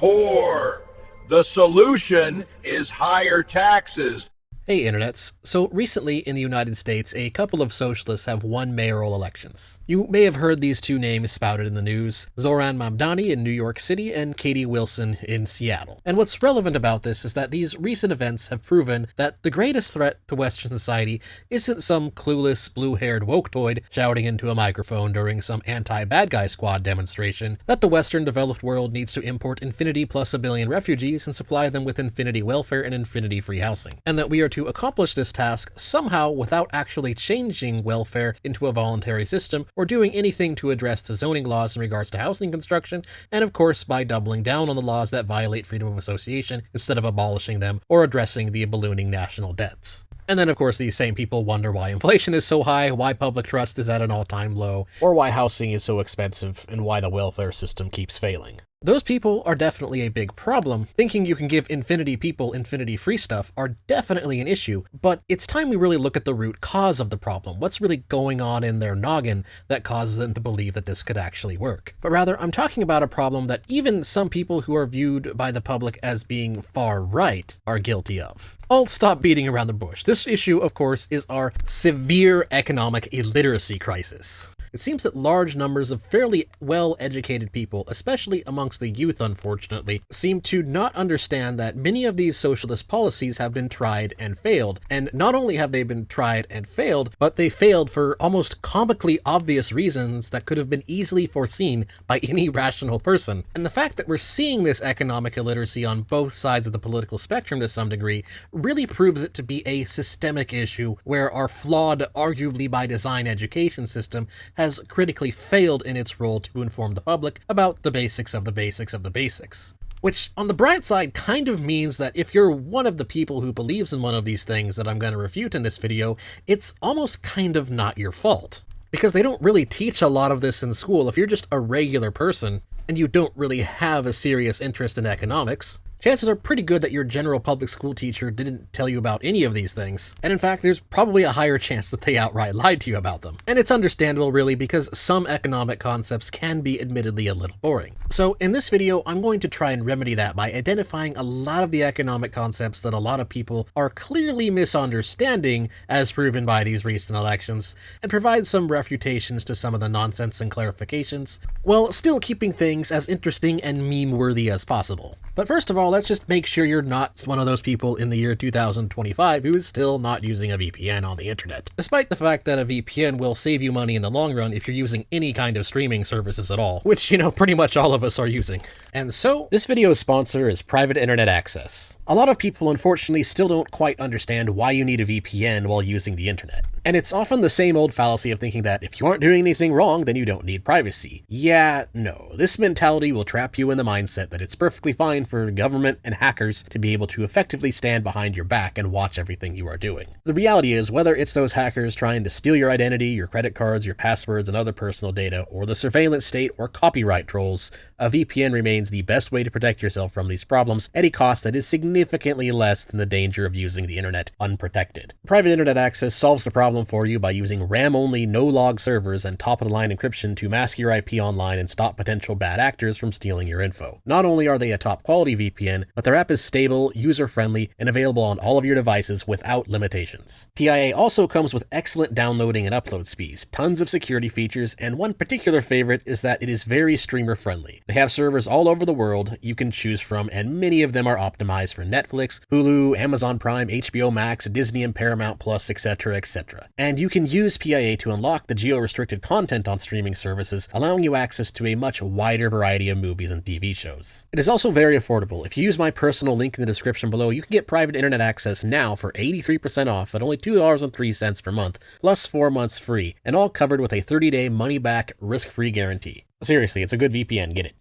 poor. The solution is higher taxes. Hey internets. So recently in the United States, a couple of socialists have won mayoral elections. You may have heard these two names spouted in the news: Zoran Mamdani in New York City and Katie Wilson in Seattle. And what's relevant about this is that these recent events have proven that the greatest threat to Western society isn't some clueless blue-haired woke-toid shouting into a microphone during some anti-bad guy squad demonstration, that the Western developed world needs to import infinity plus a billion refugees and supply them with infinity welfare and infinity free housing, and that we are to accomplish this task somehow without actually changing welfare into a voluntary system or doing anything to address the zoning laws in regards to housing construction, and of course by doubling down on the laws that violate freedom of association instead of abolishing them or addressing the ballooning national debts. And then of course these same people wonder why inflation is so high, why public trust is at an all-time low, or why housing is so expensive, and why the welfare system keeps failing. Those people are definitely a big problem. Thinking you can give infinity people infinity free stuff are definitely an issue, but it's time we really look at the root cause of the problem. What's really going on in their noggin that causes them to believe that this could actually work? But rather, I'm talking about a problem that even some people who are viewed by the public as being far right are guilty of. I'll stop beating around the bush. This issue, of course, is our severe economic illiteracy crisis. It seems that large numbers of fairly well-educated people, especially amongst the youth unfortunately, seem to not understand that many of these socialist policies have been tried and failed. And not only have they been tried and failed, but they failed for almost comically obvious reasons that could have been easily foreseen by any rational person. And the fact that we're seeing this economic illiteracy on both sides of the political spectrum to some degree really proves it to be a systemic issue where our flawed, arguably by design education system has critically failed in its role to inform the public about the basics of the basics of the basics. Which, on the bright side, kind of means that if you're one of the people who believes in one of these things that I'm going to refute in this video, it's almost kind of not your fault. Because they don't really teach a lot of this in school. If you're just a regular person, and you don't really have a serious interest in economics, chances are pretty good that your general public school teacher didn't tell you about any of these things. And in fact, there's probably a higher chance that they outright lied to you about them. And it's understandable really, because some economic concepts can be admittedly a little boring. So in this video, I'm going to try and remedy that by identifying a lot of the economic concepts that a lot of people are clearly misunderstanding, as proven by these recent elections, and provide some refutations to some of the nonsense and clarifications, while still keeping things as interesting and meme-worthy as possible. But first of all, let's just make sure you're not one of those people in the year 2025 who is still not using a VPN on the internet. Despite the fact that a VPN will save you money in the long run if you're using any kind of streaming services at all, which, you know, pretty much all of us are using. And so, this video's sponsor is private internet access. A lot of people unfortunately still don't quite understand why you need a VPN while using the internet. And it's often the same old fallacy of thinking that if you aren't doing anything wrong, then you don't need privacy. Yeah, no. This mentality will trap you in the mindset that it's perfectly fine for government and hackers to be able to effectively stand behind your back and watch everything you are doing. The reality is, whether it's those hackers trying to steal your identity, your credit cards, your passwords, and other personal data, or the surveillance state or copyright trolls, a VPN remains the best way to protect yourself from these problems at a cost that is significantly less than the danger of using the internet unprotected. Private internet access solves the problem for you by using RAM-only no-log servers and top-of-the-line encryption to mask your IP online and stop potential bad actors from stealing your info. Not only are they a top-quality VPN, but their app is stable, user-friendly, and available on all of your devices without limitations. PIA also comes with excellent downloading and upload speeds, tons of security features, and one particular favorite is that it is very streamer-friendly. They have servers all over the world you can choose from, and many of them are optimized for Netflix, Hulu, Amazon Prime, HBO Max, Disney and Paramount Plus, etc., etc. And you can use PIA to unlock the geo-restricted content on streaming services, allowing you access to a much wider variety of movies and TV shows. It is also very affordable. If you use my personal link in the description below, you can get private internet access now for 83% off at only $2.03 per month, plus 4 months free, and all covered with a 30-day money-back, risk-free guarantee. Seriously, it's a good VPN, get it.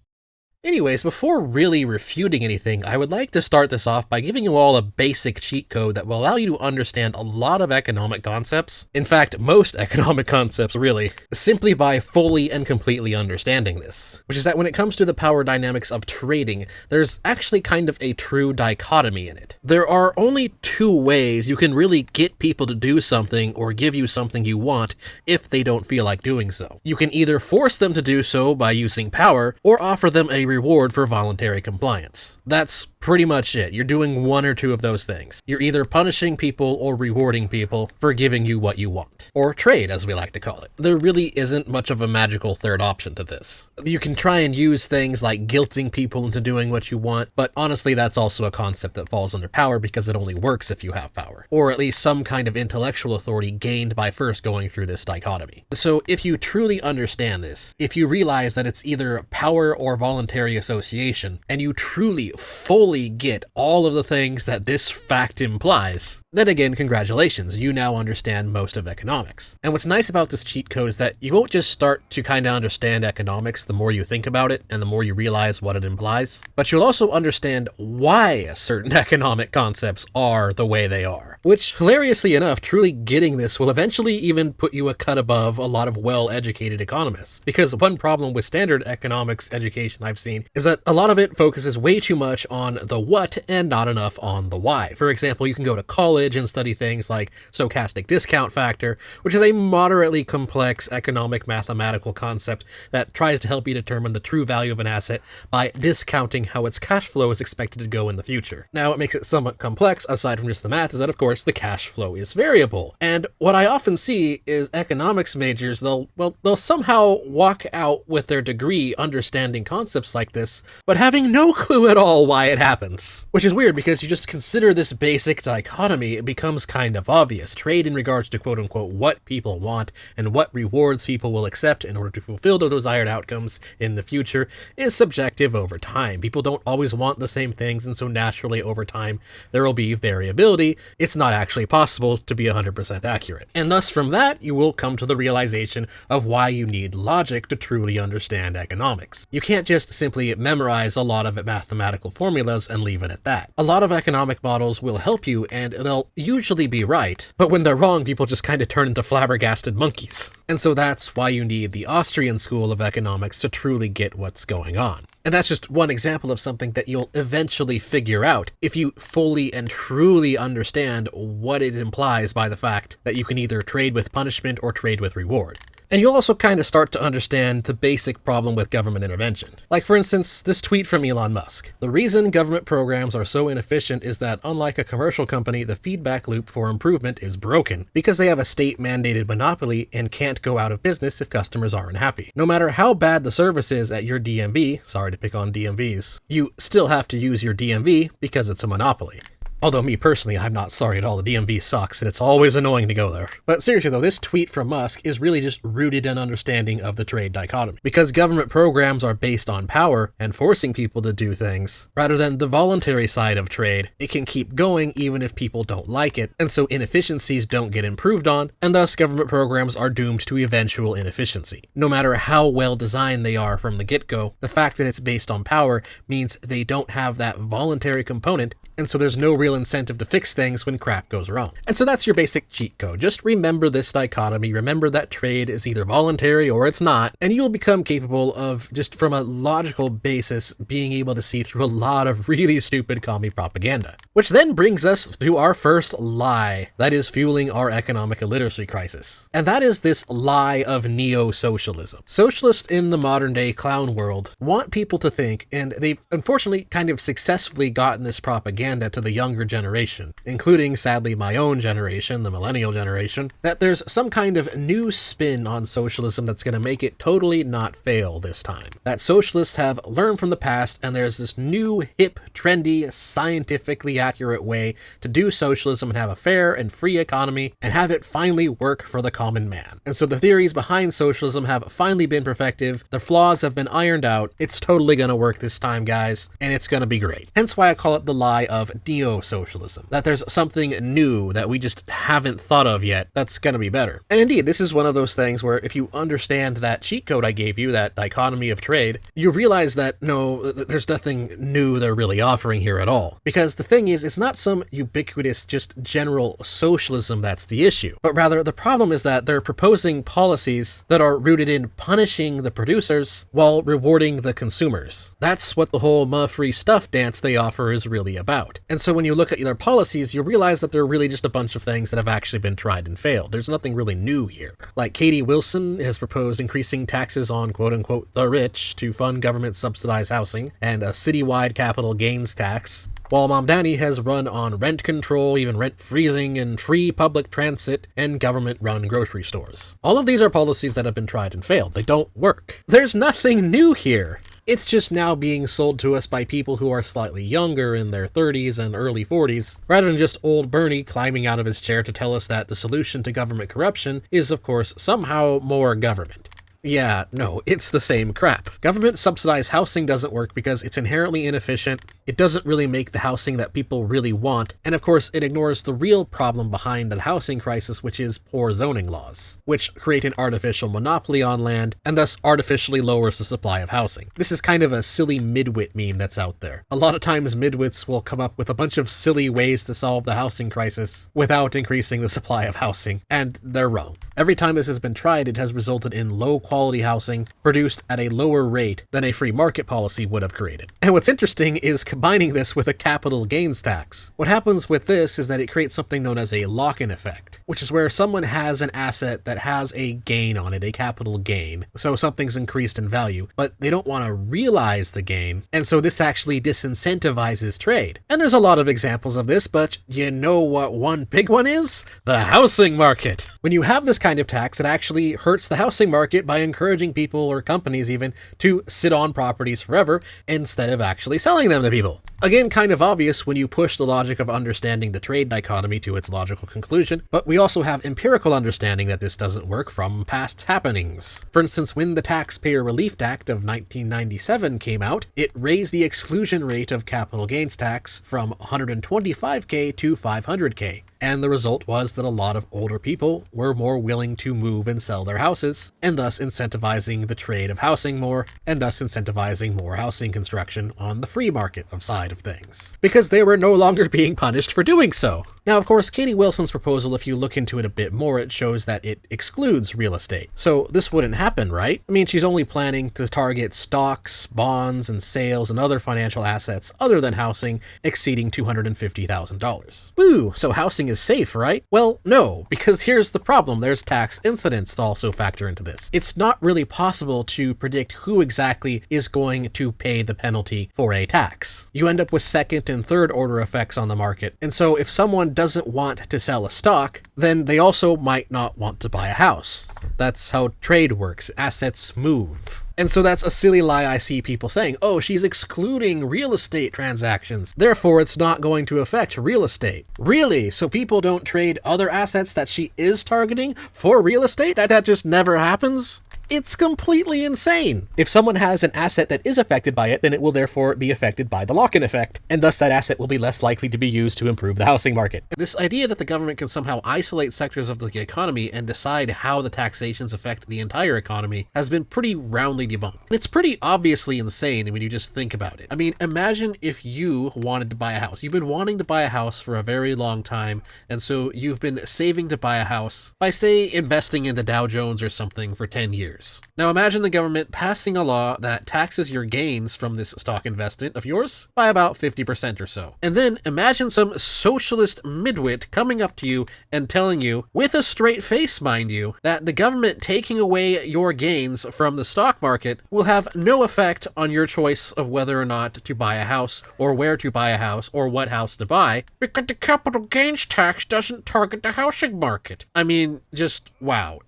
Anyways, before really refuting anything, I would like to start this off by giving you all a basic cheat code that will allow you to understand a lot of economic concepts. In fact, most economic concepts, really, simply by fully and completely understanding this. Which is that when it comes to the power dynamics of trading, there's actually kind of a true dichotomy in it. There are only two ways you can really get people to do something or give you something you want if they don't feel like doing so. You can either force them to do so by using power, or offer them a reward for voluntary compliance. That's pretty much it. You're doing one or two of those things. You're either punishing people or rewarding people for giving you what you want. Or trade, as we like to call it. There really isn't much of a magical third option to this. You can try and use things like guilting people into doing what you want, but honestly that's also a concept that falls under power because it only works if you have power. Or at least some kind of intellectual authority gained by first going through this dichotomy. So if you truly understand this, if you realize that it's either power or voluntary association, and you truly, fully get all of the things that this fact implies, then again, congratulations, you now understand most of economics. And what's nice about this cheat code is that you won't just start to kind of understand economics the more you think about it and the more you realize what it implies, but you'll also understand why certain economic concepts are the way they are. Which, hilariously enough, truly getting this will eventually even put you a cut above a lot of well-educated economists. Because one problem with standard economics education I've seen is that a lot of it focuses way too much on the what and not enough on the why. For example, you can go to college and study things like stochastic discount factor, which is a moderately complex economic mathematical concept that tries to help you determine the true value of an asset by discounting how its cash flow is expected to go in the future. Now, what makes it somewhat complex, aside from just the math, is that of course the cash flow is variable. And what I often see is economics majors, they'll somehow walk out with their degree understanding concepts like this, but having no clue at all why it happens. Which is weird because you just consider this basic dichotomy, it becomes kind of obvious. Trade in regards to quote unquote what people want and what rewards people will accept in order to fulfill their desired outcomes in the future is subjective over time. People don't always want the same things, and so naturally over time there will be variability. It's not actually possible to be 100% accurate. And thus from that, you will come to the realization of why you need logic to truly understand economics. You can't just simply memorize a lot of mathematical formulas and leave it at that. A lot of economic models will help you and they'll usually be right, but when they're wrong, people just kind of turn into flabbergasted monkeys. And so that's why you need the Austrian school of economics to truly get what's going on. And that's just one example of something that you'll eventually figure out if you fully and truly understand what it implies by the fact that you can either trade with punishment or trade with reward. And you'll also kind of start to understand the basic problem with government intervention. Like for instance, this tweet from Elon Musk. The reason government programs are so inefficient is that unlike a commercial company, the feedback loop for improvement is broken because they have a state-mandated monopoly and can't go out of business if customers aren't happy. No matter how bad the service is at your DMV, sorry to pick on DMVs, you still have to use your DMV because it's a monopoly. Although me personally, I'm not sorry at all. The DMV sucks, and it's always annoying to go there. But seriously though, this tweet from Musk is really just rooted in understanding of the trade dichotomy. Because government programs are based on power and forcing people to do things, rather than the voluntary side of trade, it can keep going even if people don't like it, and so inefficiencies don't get improved on, and thus government programs are doomed to eventual inefficiency. No matter how well designed they are from the get-go, the fact that it's based on power means they don't have that voluntary component, and so there's no real incentive to fix things when crap goes wrong. And so that's your basic cheat code. Just remember this dichotomy, remember that trade is either voluntary or it's not, and you'll become capable of, just from a logical basis, being able to see through a lot of really stupid commie propaganda. Which then brings us to our first lie that is fueling our economic illiteracy crisis. And that is this lie of neo-socialism. Socialists in the modern day clown world want people to think, and they've unfortunately kind of successfully gotten this propaganda to the younger generation, including sadly my own generation, the millennial generation, that there's some kind of new spin on socialism that's going to make it totally not fail this time. That socialists have learned from the past and there's this new, hip, trendy, scientifically accurate way to do socialism and have a fair and free economy and have it finally work for the common man. And so the theories behind socialism have finally been perfected, the flaws have been ironed out, it's totally going to work this time, guys, and it's going to be great. Hence why I call it the lie of neo-socialism, that there's something new that we just haven't thought of yet that's gonna be better. And indeed, this is one of those things where if you understand that cheat code I gave you, that dichotomy of trade, you realize that no, there's nothing new they're really offering here at all. Because the thing is, it's not some ubiquitous, just general socialism that's the issue, but rather the problem is that they're proposing policies that are rooted in punishing the producers while rewarding the consumers. That's what the whole free stuff dance they offer is really about. And so when you look look at their policies, you realize that they're really just a bunch of things that have actually been tried and failed. There's nothing really new here. Like Katie Wilson has proposed increasing taxes on quote-unquote the rich to fund government-subsidized housing and a citywide capital gains tax, while Mamdani has run on rent control, even rent freezing, and free public transit and government-run grocery stores. All of these are policies that have been tried and failed. They don't work. There's nothing new here. It's just now being sold to us by people who are slightly younger, in their 30s and early 40s, rather than just old Bernie climbing out of his chair to tell us that the solution to government corruption is, of course, somehow more government. Yeah, no, it's the same crap. Government-subsidized housing doesn't work because it's inherently inefficient, it doesn't really make the housing that people really want, and of course it ignores the real problem behind the housing crisis, which is poor zoning laws, which create an artificial monopoly on land, and thus artificially lowers the supply of housing. This is kind of a silly midwit meme that's out there. A lot of times midwits will come up with a bunch of silly ways to solve the housing crisis without increasing the supply of housing, and they're wrong. Every time this has been tried, it has resulted in low-quality housing produced at a lower rate than a free market policy would have created. And what's interesting is combining this with a capital gains tax. What happens with this is that it creates something known as a lock-in effect, which is where someone has an asset that has a gain on it, a capital gain, so something's increased in value, but they don't want to realize the gain, and so this actually disincentivizes trade. And there's a lot of examples of this, but you know what one big one is? The housing market. When you have this kind of tax, it actually hurts the housing market by encouraging people, or companies even, to sit on properties forever instead of actually selling them to people. Again, kind of obvious when you push the logic of understanding the trade dichotomy to its logical conclusion, but we also have empirical understanding that this doesn't work from past happenings. For instance, when the Taxpayer Relief Act of 1997 came out, it raised the exclusion rate of capital gains tax from $125K to $500K. And the result was that a lot of older people were more willing to move and sell their houses, and thus incentivizing the trade of housing more, and thus incentivizing more housing construction on the free market side of things, because they were no longer being punished for doing so. Now, of course, Katie Wilson's proposal, if you look into it a bit more, it shows that it excludes real estate. So this wouldn't happen, right? I mean, she's only planning to target stocks, bonds, and sales and other financial assets other than housing exceeding $250,000. Woo! So housing is safe, right? Well, no, because here's the problem. There's tax incidence to also factor into this. It's not really possible to predict who exactly is going to pay the penalty for a tax. You end up with second and third order effects on the market. And so if someone doesn't want to sell a stock, then they also might not want to buy a house. That's how trade works. Assets move. And so that's a silly lie I see people saying, oh, she's excluding real estate transactions, therefore it's not going to affect real estate. Really? So people don't trade other assets that she is targeting for real estate? That just never happens? It's completely insane. If someone has an asset that is affected by it, then it will therefore be affected by the lock-in effect, and thus that asset will be less likely to be used to improve the housing market. This idea that the government can somehow isolate sectors of the economy and decide how the taxations affect the entire economy has been pretty roundly debunked. It's pretty obviously insane when you just think about it. I mean, imagine if you wanted to buy a house. You've been wanting to buy a house for a very long time, and so you've been saving to buy a house by, say, investing in the Dow Jones or something for 10 years. Now imagine the government passing a law that taxes your gains from this stock investment of yours by about 50% or so. And then imagine some socialist midwit coming up to you and telling you, with a straight face mind you, that the government taking away your gains from the stock market will have no effect on your choice of whether or not to buy a house, or where to buy a house, or what house to buy, because the capital gains tax doesn't target the housing market. I mean, just wow.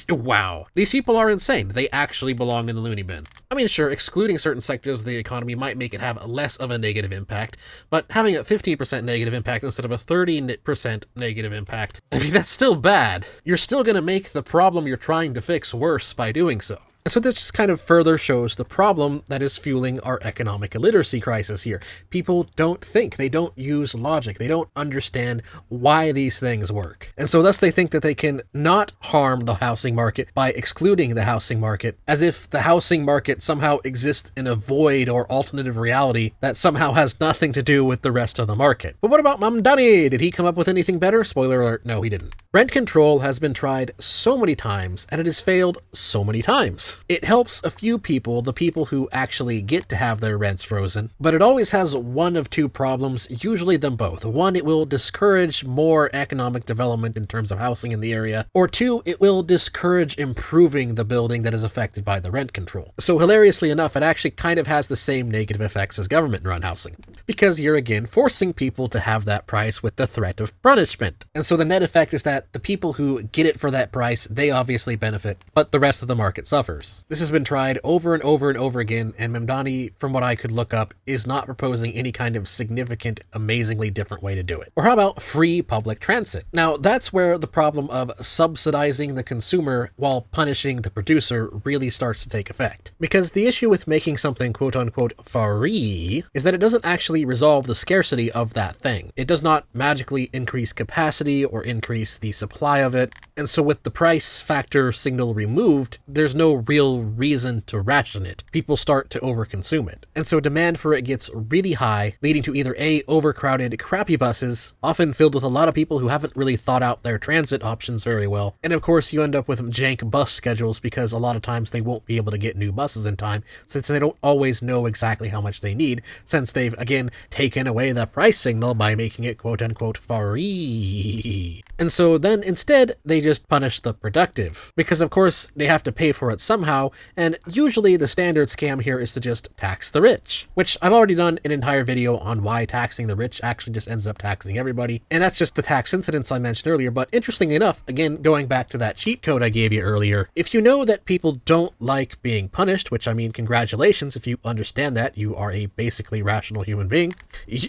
Wow. These people are insane. They actually belong in the loony bin. I mean, sure, excluding certain sectors of the economy might make it have less of a negative impact, but having a 15% negative impact instead of a 30% negative impact, I mean, that's still bad. You're still going to make the problem you're trying to fix worse by doing so. And so this just kind of further shows the problem that is fueling our economic illiteracy crisis here. People don't think, they don't use logic, they don't understand why these things work. And so thus they think that they can not harm the housing market by excluding the housing market, as if the housing market somehow exists in a void or alternative reality that somehow has nothing to do with the rest of the market. But what about Mamdani? Did he come up with anything better? Spoiler alert, no, he didn't. Rent control has been tried so many times, and it has failed so many times. rent. It helps a few people, the people who actually get to have their rents frozen, but it always has one of two problems, usually them both. One, it will discourage more economic development in terms of housing in the area, or two, it will discourage improving the building that is affected by the rent control. So hilariously enough, it actually kind of has the same negative effects as government-run housing, because you're again forcing people to have that price with the threat of punishment. And so the net effect is that the people who get it for that price, they obviously benefit, but the rest of the market suffers. This has been tried over and over and over again, and Mamdani, from what I could look up, is not proposing any kind of significant, amazingly different way to do it. Or how about free public transit? Now, that's where the problem of subsidizing the consumer while punishing the producer really starts to take effect. Because the issue with making something quote-unquote free is that it doesn't actually resolve the scarcity of that thing. It does not magically increase capacity or increase the supply of it, and so with the price factor signal removed, there's no real reason to ration it. People start to overconsume it. And so demand for it gets really high, leading to either A, overcrowded, crappy buses, often filled with a lot of people who haven't really thought out their transit options very well. And of course, you end up with jank bus schedules because a lot of times they won't be able to get new buses in time, since they don't always know exactly how much they need, since they've, again, taken away the price signal by making it quote-unquote free. And so then instead, they just punish the productive, because of course they have to pay for it somehow, and usually the standard scam here is to just tax the rich, which I've already done an entire video on why taxing the rich actually just ends up taxing everybody, and that's just the tax incidents I mentioned earlier. But interestingly enough, again, going back to that cheat code I gave you earlier, if you know that people don't like being punished, which I mean, congratulations, if you understand that, you are a basically rational human being.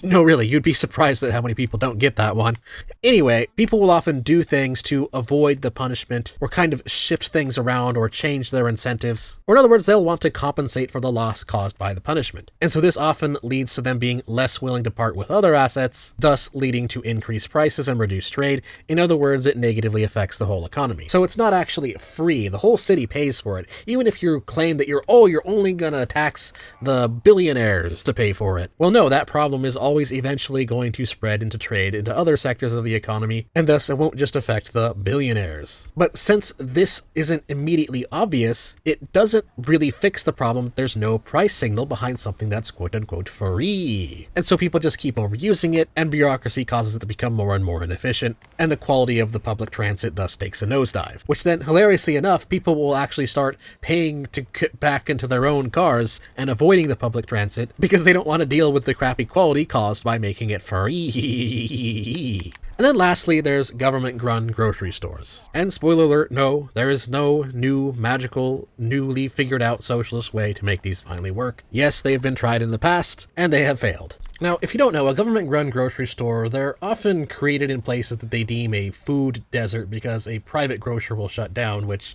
No, really, you'd be surprised at how many people don't get that one. Anyway, people will often do things to avoid the punishment, or kind of shift things around, or change their incentives, or in other words, they'll want to compensate for the loss caused by the punishment. And so this often leads to them being less willing to part with other assets, thus leading to increased prices and reduced trade. In other words, it negatively affects the whole economy. So it's not actually free. The whole city pays for it. Even if you claim that you're only gonna tax the billionaires to pay for it. Well, no, that problem is always eventually going to spread into trade into other sectors of the economy, and thus it won't just affect the billionaires. But since this isn't immediately obvious, it doesn't really fix the problem that there's no price signal behind something that's quote-unquote free. And so people just keep overusing it, and bureaucracy causes it to become more and more inefficient, and the quality of the public transit thus takes a nosedive, which then, hilariously enough, people will actually start paying to get back into their own cars and avoiding the public transit because they don't want to deal with the crappy quality caused by making it free. And then lastly, there's government-run grocery stores. And spoiler alert, no, there is no new, magical, newly figured-out socialist way to make these finally work. Yes, they've been tried in the past, and they have failed. Now, if you don't know, a government-run grocery store, they're often created in places that they deem a food desert because a private grocer will shut down, which,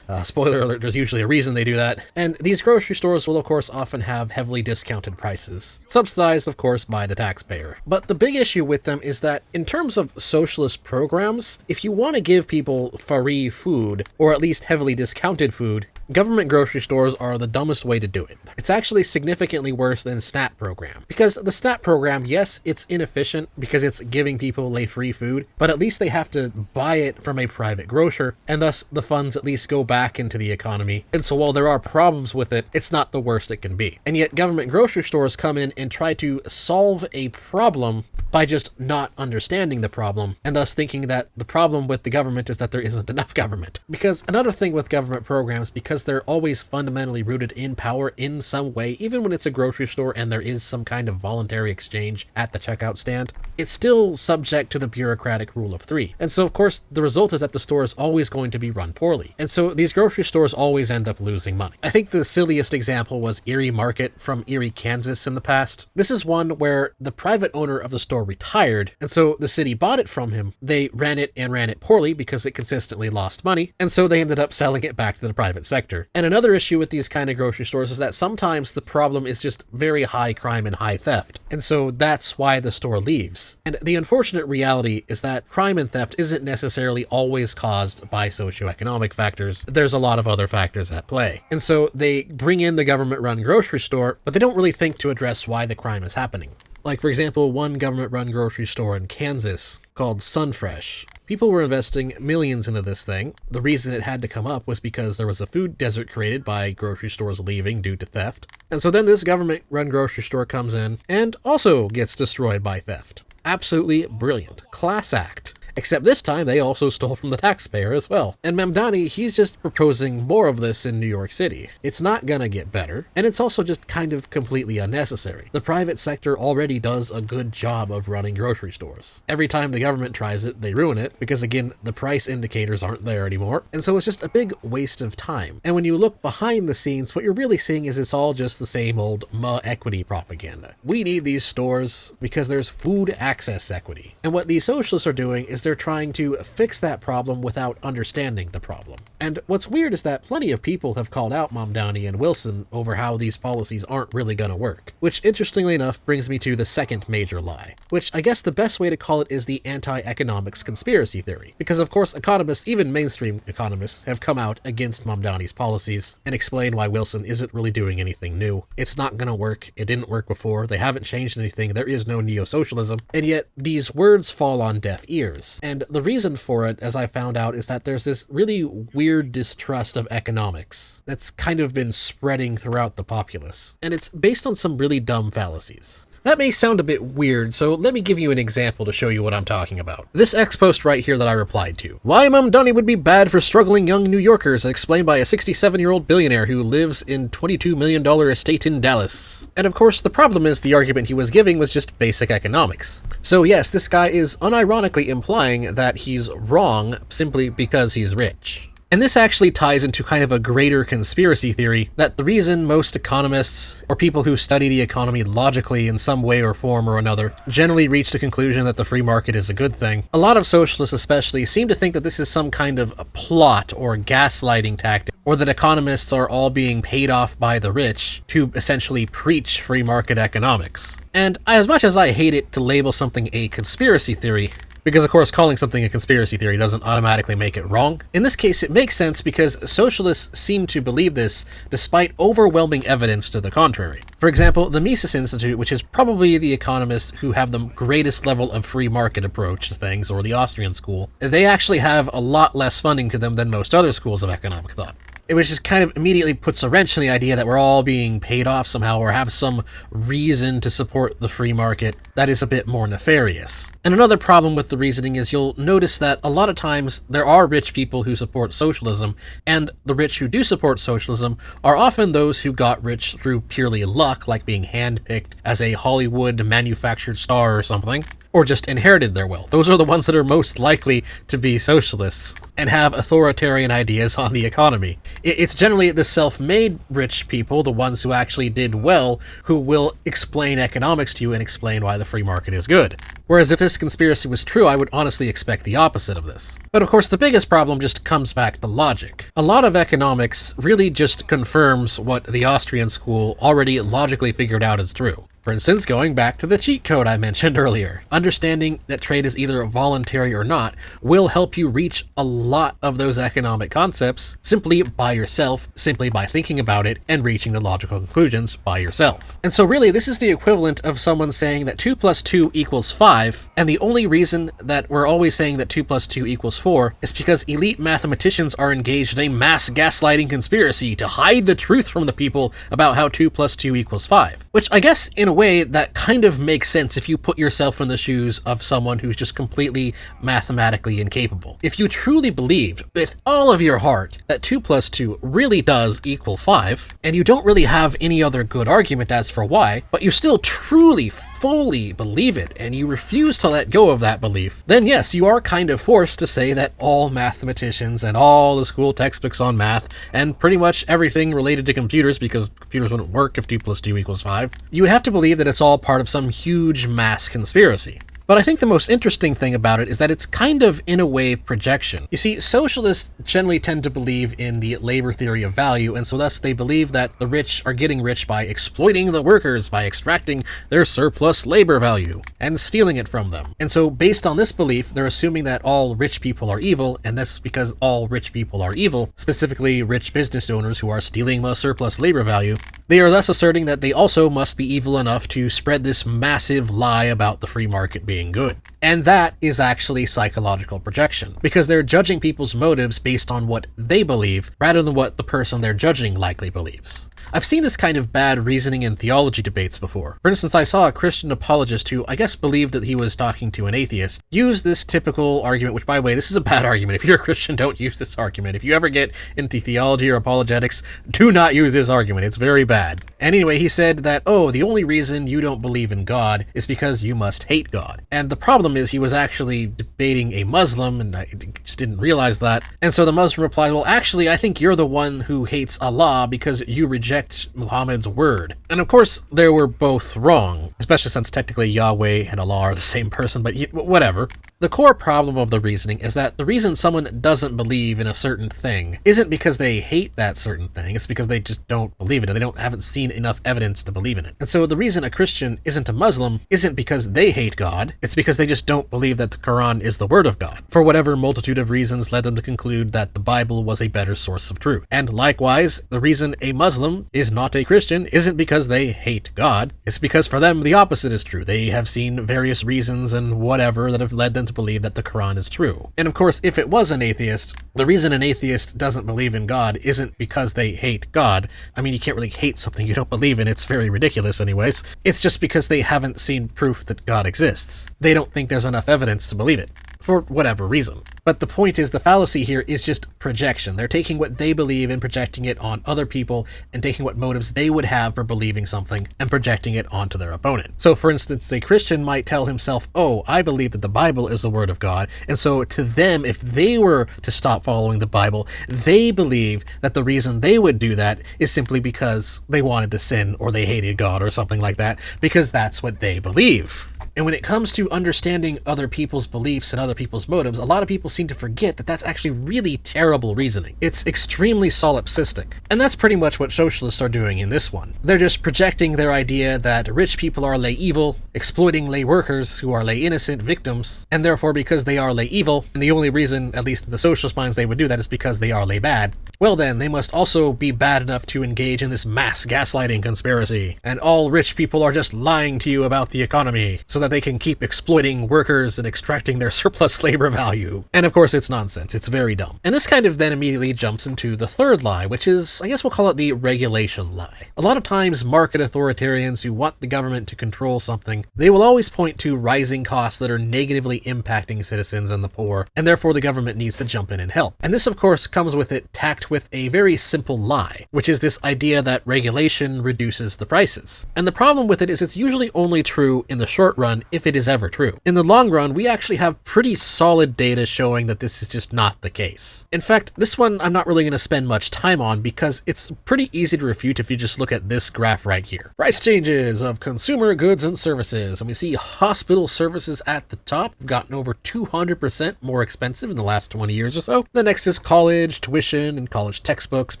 spoiler alert, there's usually a reason they do that. And these grocery stores will, of course, often have heavily discounted prices, subsidized, of course, by the taxpayer. But the big issue with them is that, in terms of socialist programs, if you want to give people free food, or at least heavily discounted food, government grocery stores are the dumbest way to do it. It's actually significantly worse than SNAP program. Because the SNAP program, yes, it's inefficient because it's giving people free food, but at least they have to buy it from a private grocer, and thus the funds at least go back into the economy. And so while there are problems with it, it's not the worst it can be. And yet government grocery stores come in and try to solve a problem by just not understanding the problem, and thus thinking that the problem with the government is that there isn't enough government. Because another thing with government programs, because they're always fundamentally rooted in power in some way, even when it's a grocery store and there is some kind of voluntary exchange at the checkout stand, it's still subject to the bureaucratic rule of three. And so, of course, the result is that the store is always going to be run poorly. And so these grocery stores always end up losing money. I think the silliest example was Erie Market from Erie, Kansas in the past. This is one where the private owner of the store retired, and so the city bought it from him. They ran it poorly because it consistently lost money, and so they ended up selling it back to the private sector. And another issue with these kind of grocery stores is that sometimes the problem is just very high crime and high theft, and so that's why the store leaves. And the unfortunate reality is that crime and theft isn't necessarily always caused by socioeconomic factors. There's a lot of other factors at play. And so they bring in the government-run grocery store, but they don't really think to address why the crime is happening. Like, for example, one government-run grocery store in Kansas called Sunfresh. People were investing millions into this thing. The reason it had to come up was because there was a food desert created by grocery stores leaving due to theft. And so then this government-run grocery store comes in and also gets destroyed by theft. Absolutely brilliant. Class act. Except this time, they also stole from the taxpayer as well. And Mamdani, he's just proposing more of this in New York City. It's not gonna get better, and it's also just kind of completely unnecessary. The private sector already does a good job of running grocery stores. Every time the government tries it, they ruin it, because again, the price indicators aren't there anymore, and so it's just a big waste of time. And when you look behind the scenes, what you're really seeing is it's all just the same old equity propaganda. We need these stores because there's food access equity. And what these socialists are doing is they're trying to fix that problem without understanding the problem. And what's weird is that plenty of people have called out Mamdani and Wilson over how these policies aren't really gonna work, which interestingly enough brings me to the second major lie, which I guess the best way to call it is the anti-economics conspiracy theory, because of course economists, even mainstream economists, have come out against Mamdani's policies and explained why Wilson isn't really doing anything new. It's not gonna work, it didn't work before, they haven't changed anything, there is no neo-socialism, and yet these words fall on deaf ears. And the reason for it, as I found out, is that there's this really weird distrust of economics that's kind of been spreading throughout the populace. And it's based on some really dumb fallacies. That may sound a bit weird, so let me give you an example to show you what I'm talking about. This X post right here that I replied to. Why Mamdani would be bad for struggling young New Yorkers, explained by a 67-year-old billionaire who lives in $22 million estate in Dallas. And of course, the problem is the argument he was giving was just basic economics. So yes, this guy is unironically implying that he's wrong simply because he's rich. And this actually ties into kind of a greater conspiracy theory that the reason most economists, or people who study the economy logically in some way or form or another, generally reach the conclusion that the free market is a good thing. A lot of socialists especially seem to think that this is some kind of a plot or gaslighting tactic, or that economists are all being paid off by the rich to essentially preach free market economics. And as much as I hate it to label something a conspiracy theory, because of course calling something a conspiracy theory doesn't automatically make it wrong. In this case it makes sense because socialists seem to believe this despite overwhelming evidence to the contrary. For example, the Mises Institute, which is probably the economists who have the greatest level of free market approach to things, or the Austrian school, they actually have a lot less funding to them than most other schools of economic thought. Which just kind of immediately puts a wrench in the idea that we're all being paid off somehow or have some reason to support the free market that is a bit more nefarious. And another problem with the reasoning is you'll notice that a lot of times there are rich people who support socialism, and the rich who do support socialism are often those who got rich through purely luck, like being handpicked as a Hollywood manufactured star or something, or just inherited their wealth. Those are the ones that are most likely to be socialists and have authoritarian ideas on the economy. It's generally the self-made rich people, the ones who actually did well, who will explain economics to you and explain why the free market is good. Whereas if this conspiracy was true, I would honestly expect the opposite of this. But of course, the biggest problem just comes back to logic. A lot of economics really just confirms what the Austrian school already logically figured out is true. For instance, going back to the cheat code I mentioned earlier, understanding that trade is either voluntary or not will help you reach a lot of those economic concepts simply by yourself, simply by thinking about it and reaching the logical conclusions by yourself. And so really, this is the equivalent of someone saying that 2 + 2 = 5, and the only reason that we're always saying that 2 + 2 = 4 is because elite mathematicians are engaged in a mass gaslighting conspiracy to hide the truth from the people about how 2 + 2 = 5. Which I guess, in a way, that kind of makes sense if you put yourself in the shoes of someone who's just completely mathematically incapable. If you truly believed with all of your heart that 2 + 2 really does equal 5, and you don't really have any other good argument as for why, but you still truly, fully believe it, and you refuse to let go of that belief, then yes, you are kind of forced to say that all mathematicians and all the school textbooks on math, and pretty much everything related to computers, because computers wouldn't work if 2 + 2 = 5, you would have to believe that it's all part of some huge mass conspiracy. But I think the most interesting thing about it is that it's kind of, in a way, projection. You see, socialists generally tend to believe in the labor theory of value, and so thus they believe that the rich are getting rich by exploiting the workers, by extracting their surplus labor value, and stealing it from them. And so based on this belief, they're assuming that all rich people are evil, and that's because all rich people are evil, specifically rich business owners who are stealing the surplus labor value, They are thus asserting that they also must be evil enough to spread this massive lie about the free market being good. And that is actually psychological projection, because they're judging people's motives based on what they believe, rather than what the person they're judging likely believes. I've seen this kind of bad reasoning in theology debates before. For instance, I saw a Christian apologist who, I guess, believed that he was talking to an atheist, use this typical argument, which, by the way, this is a bad argument. If you're a Christian, don't use this argument. If you ever get into theology or apologetics, do not use this argument. It's very bad. And anyway, he said that, oh, the only reason you don't believe in God is because you must hate God. And the problem is he was actually debating a Muslim, and I just didn't realize that. And so the Muslim replied, well, actually, I think you're the one who hates Allah because you reject Muhammad's word. And of course, they were both wrong, especially since technically Yahweh and Allah are the same person, but whatever. The core problem of the reasoning is that the reason someone doesn't believe in a certain thing isn't because they hate that certain thing, it's because they just don't believe in it. They haven't seen enough evidence to believe in it. And so the reason a Christian isn't a Muslim isn't because they hate God, it's because they just don't believe that the Quran is the word of God, for whatever multitude of reasons led them to conclude that the Bible was a better source of truth. And likewise, the reason a Muslim is not a Christian isn't because they hate God, it's because for them the opposite is true. They have seen various reasons and whatever that have led them to believe that the Quran is true. And of course, if it was an atheist, the reason an atheist doesn't believe in God isn't because they hate God. I mean, you can't really hate something you don't believe in. It's very ridiculous anyways. It's just because they haven't seen proof that God exists. They don't think there's enough evidence to believe it, for whatever reason. But the point is, the fallacy here is just projection. They're taking what they believe and projecting it on other people, and taking what motives they would have for believing something and projecting it onto their opponent. So for instance, a Christian might tell himself, oh, I believe that the Bible is the word of God, and so to them, if they were to stop following the Bible, they believe that the reason they would do that is simply because they wanted to sin, or they hated God, or something like that, because that's what they believe. And when it comes to understanding other people's beliefs and other people's motives, a lot of people seem to forget that that's actually really terrible reasoning. It's extremely solipsistic. And that's pretty much what socialists are doing in this one. They're just projecting their idea that rich people are lay evil, exploiting lay workers who are lay innocent victims, and therefore because they are lay evil, and the only reason, at least in the socialist minds, they would do that is because they are lay bad, well then, they must also be bad enough to engage in this mass gaslighting conspiracy, and all rich people are just lying to you about the economy, so that they can keep exploiting workers and extracting their surplus labor value. And of course, it's nonsense. It's very dumb. And this kind of then immediately jumps into the third lie, which is, I guess we'll call it the regulation lie. A lot of times, market authoritarians who want the government to control something, they will always point to rising costs that are negatively impacting citizens and the poor, and therefore the government needs to jump in and help. And this, of course, comes with it tacked with a very simple lie, which is this idea that regulation reduces the prices. And the problem with it is it's usually only true in the short run, if it is ever true. In the long run, we actually have pretty solid data showing that this is just not the case. In fact, this one I'm not really going to spend much time on because it's pretty easy to refute if you just look at this graph right here. Price changes of consumer goods and services. And we see hospital services at the top have gotten over 200% more expensive in the last 20 years or so. The next is college, tuition and college textbooks,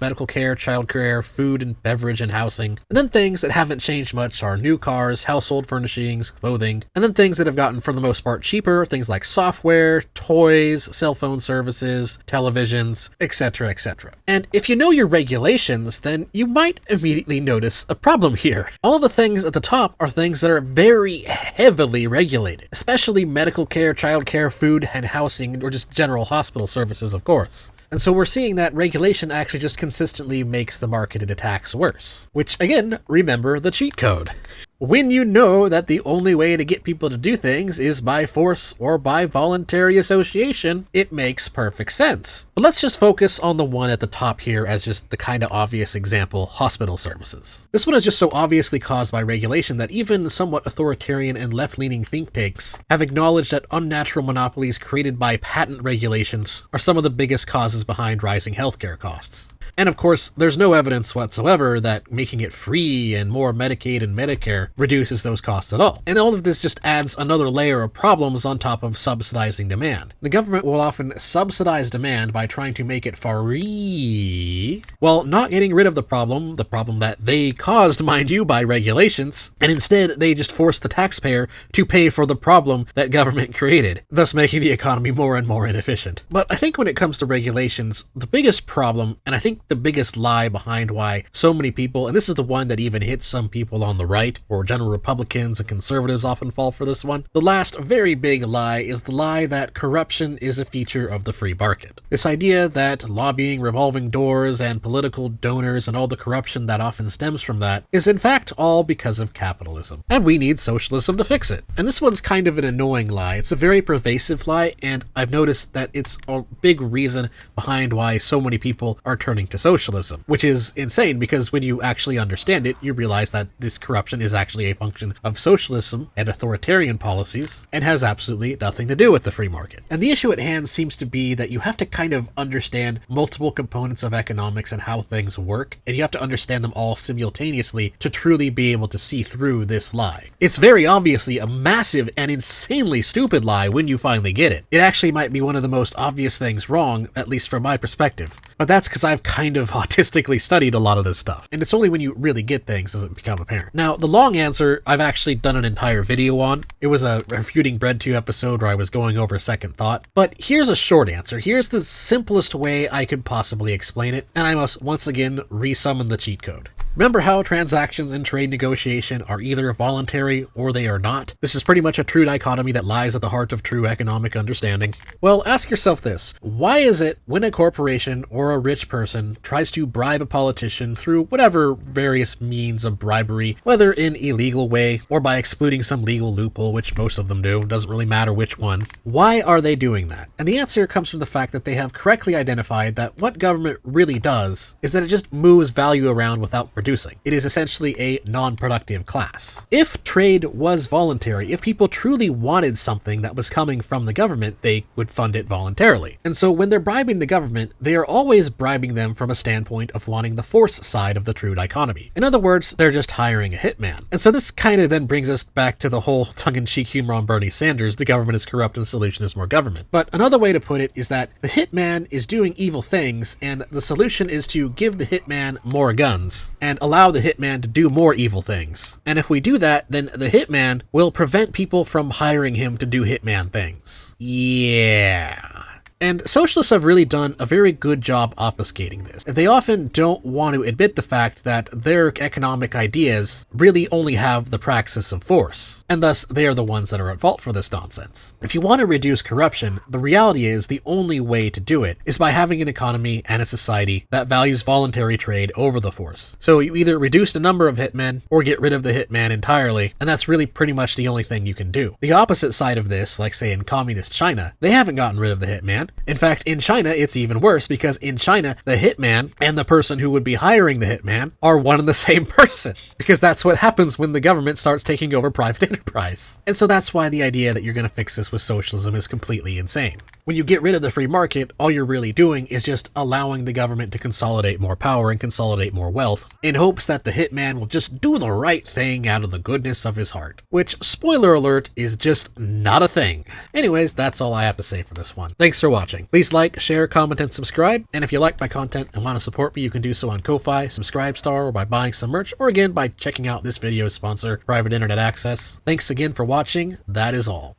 medical care, childcare, food and beverage and housing. And then things that haven't changed much are new cars, household furnishings, clothing, and then things that have gotten for the most part cheaper, things like software, toys, cell phone services, televisions, etc., etc. And if you know your regulations, then you might immediately notice a problem here. All the things at the top are things that are very heavily regulated, especially medical care, childcare, food, and housing, or just general hospital services, of course. And so we're seeing that regulation actually just consistently makes the market it attacks worse. Which, again, remember the cheat code. When you know that the only way to get people to do things is by force or by voluntary association, it makes perfect sense. But let's just focus on the one at the top here as just the kind of obvious example, hospital services. This one is just so obviously caused by regulation that even somewhat authoritarian and left-leaning think tanks have acknowledged that unnatural monopolies created by patent regulations are some of the biggest causes behind rising healthcare costs. And of course, there's no evidence whatsoever that making it free and more Medicaid and Medicare or reduces those costs at all. And all of this just adds another layer of problems on top of subsidizing demand. The government will often subsidize demand by trying to make it free, while not getting rid of the problem that they caused, mind you, by regulations, and instead they just force the taxpayer to pay for the problem that government created, thus making the economy more and more inefficient. But I think when it comes to regulations, the biggest problem, and I think the biggest lie behind why so many people, and this is the one that even hits some people on the right, or general Republicans and conservatives often fall for this one, the last very big lie is the lie that corruption is a feature of the free market. This idea that lobbying, revolving doors, and political donors and all the corruption that often stems from that is in fact all because of capitalism, and we need socialism to fix it. And this one's kind of an annoying lie. It's a very pervasive lie, and I've noticed that it's a big reason behind why so many people are turning to socialism, which is insane because when you actually understand it, you realize that this corruption is actually a function of socialism and authoritarian policies and has absolutely nothing to do with the free market. And the issue at hand seems to be that you have to kind of understand multiple components of economics and how things work, and you have to understand them all simultaneously to truly be able to see through this lie. It's very obviously a massive and insanely stupid lie when you finally get it. It actually might be one of the most obvious things wrong, at least from my perspective. But that's because I've kind of autistically studied a lot of this stuff, and it's only when you really get things does it become apparent. Now, the long answer, I've actually done an entire video on. It was a Refuting Bread 2 episode where I was going over second thought. But here's a short answer. Here's the simplest way I could possibly explain it, and I must once again resummon the cheat code. Remember how transactions in trade negotiation are either voluntary or they are not? This is pretty much a true dichotomy that lies at the heart of true economic understanding. Well, ask yourself this. Why is it when a corporation or a rich person tries to bribe a politician through whatever various means of bribery, whether in a illegal way or by exploiting some legal loophole, which most of them do, doesn't really matter which one, why are they doing that? And the answer comes from the fact that they have correctly identified that what government really does is that it just moves value around without producing. It is essentially a non-productive class. If trade was voluntary, if people truly wanted something that was coming from the government, they would fund it voluntarily. And so when they're bribing the government, they are always bribing them from a standpoint of wanting the force side of the true dichotomy. In other words, they're just hiring a hitman. And so this kind of then brings us back to the whole tongue-in-cheek humor on Bernie Sanders, the government is corrupt and the solution is more government. But another way to put it is that the hitman is doing evil things, and the solution is to give the hitman more guns and allow the hitman to do more evil things. And if we do that, then the hitman will prevent people from hiring him to do hitman things. Yeah. And socialists have really done a very good job obfuscating this. They often don't want to admit the fact that their economic ideas really only have the praxis of force, and thus they are the ones that are at fault for this nonsense. If you want to reduce corruption, the reality is the only way to do it is by having an economy and a society that values voluntary trade over the force. So you either reduce the number of hitmen or get rid of the hitman entirely, and that's really pretty much the only thing you can do. The opposite side of this, like say in communist China, they haven't gotten rid of the hitman. In fact, in China, it's even worse because in China, the hitman and the person who would be hiring the hitman are one and the same person, because that's what happens when the government starts taking over private enterprise. And so that's why the idea that you're going to fix this with socialism is completely insane. When you get rid of the free market, all you're really doing is just allowing the government to consolidate more power and consolidate more wealth in hopes that the hitman will just do the right thing out of the goodness of his heart. Which, spoiler alert, is just not a thing. Anyways, that's all I have to say for this one. Thanks for watching. Please like, share, comment, and subscribe. And if you like my content and want to support me, you can do so on Ko-Fi, Subscribestar, or by buying some merch, or again by checking out this video's sponsor, Private Internet Access. Thanks again for watching. That is all.